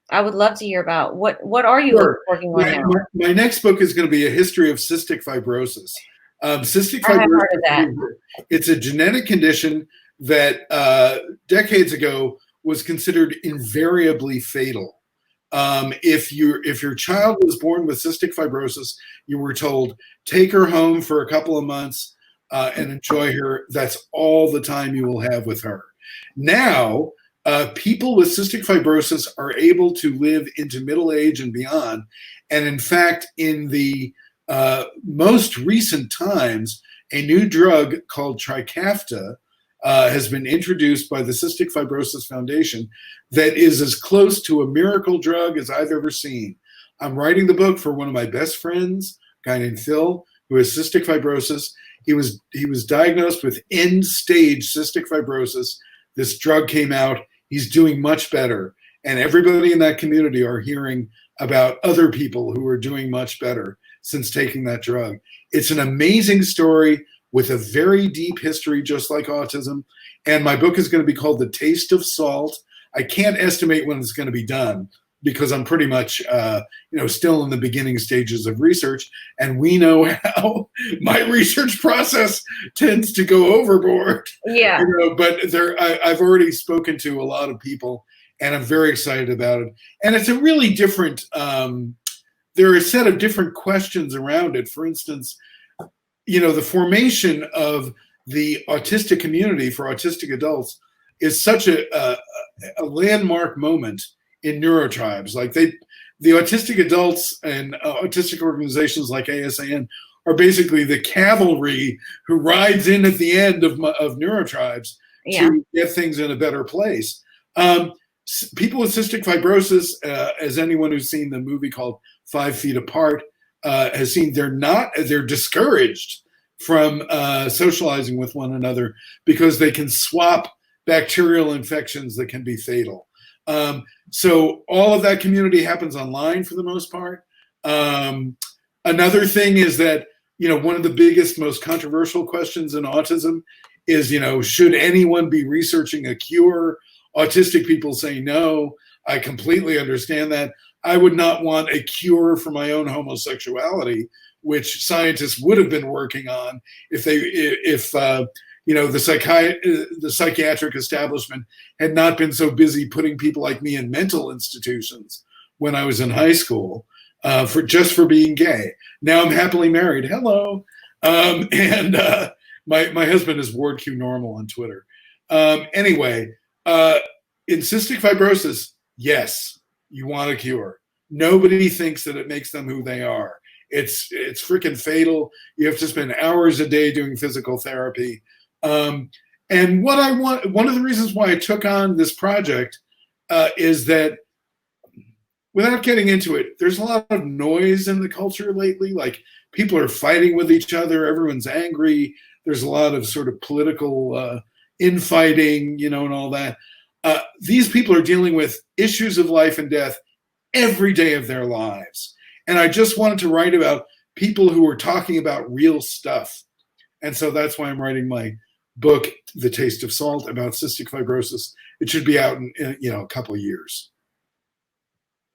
I would love to hear about what are you Sure. working on My, now? my, my next book is going to be a history of cystic fibrosis. Cystic I have heard of fibrosis, that. it's a genetic condition that decades ago was considered invariably fatal. If your child was born with cystic fibrosis, you were told, take her home for a couple of months and enjoy her. That's all the time you will have with her. Now, people with cystic fibrosis are able to live into middle age and beyond. And in fact, in the most recent times, a new drug called Trikafta has been introduced by the Cystic Fibrosis Foundation that is as close to a miracle drug as I've ever seen. I'm writing the book for one of my best friends, a guy named Phil, who has cystic fibrosis. He was diagnosed with end stage cystic fibrosis. This drug came out. He's doing much better. And everybody in that community are hearing about other people who are doing much better since taking that drug. It's an amazing story with a very deep history, just like autism. And my book is going to be called The Taste of Salt. I can't estimate when it's going to be done because I'm pretty much, still in the beginning stages of research. And we know how my research process tends to go overboard. Yeah. But I've already spoken to a lot of people, and I'm very excited about it. And it's a really different. There are a set of different questions around it. For instance, the formation of the autistic community for autistic adults is such a landmark moment in neurotribes. Like the autistic adults and autistic organizations like ASAN are basically the cavalry who rides in at the end of neurotribes to get things in a better place. People with cystic fibrosis, as anyone who's seen the movie called 5 Feet Apart has seen, they're discouraged from socializing with one another because they can swap bacterial infections that can be fatal. So all of that community happens online for the most part. Another thing is that, one of the biggest, most controversial questions in autism is, should anyone be researching a cure? Autistic people say no. I completely understand that. I would not want a cure for my own homosexuality, which scientists would have been working on if the psychiatric establishment had not been so busy putting people like me in mental institutions when I was in high school for being gay. Now I'm happily married. Hello. And my husband is Ward Q Normal on Twitter. Anyway, in cystic fibrosis, yes, you want a cure. Nobody thinks that it makes them who they are. It's freaking fatal. You have to spend hours a day doing physical therapy. And one of the reasons why I took on this project is that, without getting into it, there's a lot of noise in the culture lately. Like, people are fighting with each other. Everyone's angry. There's a lot of sort of political infighting, and all that. These people are dealing with issues of life and death every day of their lives. And I just wanted to write about people who are talking about real stuff. And so that's why I'm writing my book, The Taste of Salt, about cystic fibrosis. It should be out in a couple of years.